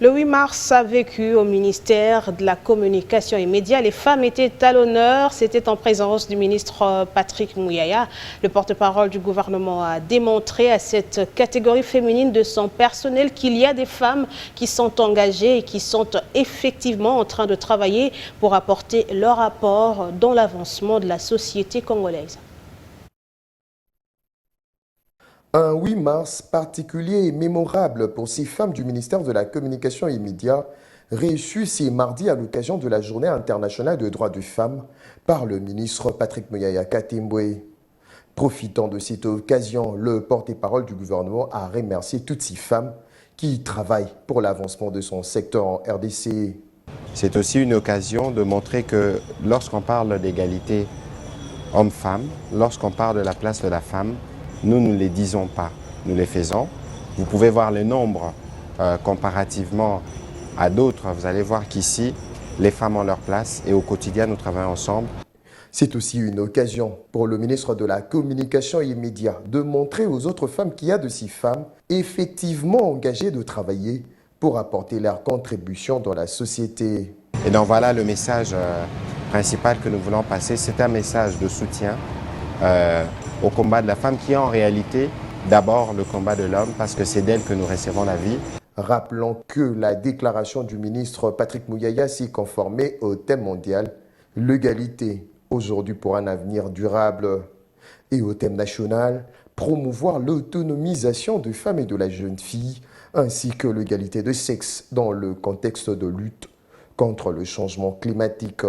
Le 8 mars a vécu au ministère de la Communication et Médias. Les femmes étaient à l'honneur. C'était en présence du ministre Patrick Muyaya. Le porte-parole du gouvernement a démontré à cette catégorie féminine de son personnel qu'il y a des femmes qui sont engagées et qui sont effectivement en train de travailler pour apporter leur apport dans l'avancement de la société congolaise. Un 8 mars particulier et mémorable pour ces femmes du ministère de la Communication et Médias, reçues ce mardi à l'occasion de la Journée internationale des droits des femmes par le ministre Patrick Muyaya Katimbwe. Profitant de cette occasion, le porte-parole du gouvernement a remercié toutes ces femmes qui travaillent pour l'avancement de son secteur en RDC. C'est aussi une occasion de montrer que lorsqu'on parle d'égalité homme-femme, lorsqu'on parle de la place de la femme, nous ne les disons pas, nous les faisons. Vous pouvez voir le nombre comparativement à d'autres. Vous allez voir qu'ici, les femmes ont leur place et au quotidien, nous travaillons ensemble. C'est aussi une occasion pour le ministre de la Communication et Médias de montrer aux autres femmes qu'il y a de ces femmes effectivement engagées de travailler pour apporter leur contribution dans la société. Et donc voilà le message principal que nous voulons passer. C'est un message de soutien au combat de la femme qui est en réalité d'abord le combat de l'homme parce que c'est d'elle que nous recevons la vie. Rappelons que la déclaration du ministre Patrick Muyaya s'est conformée au thème mondial « L'égalité, aujourd'hui pour un avenir durable » et au thème national « Promouvoir l'autonomisation des femmes et de la jeune fille ainsi que l'égalité de sexe dans le contexte de lutte contre le changement climatique ».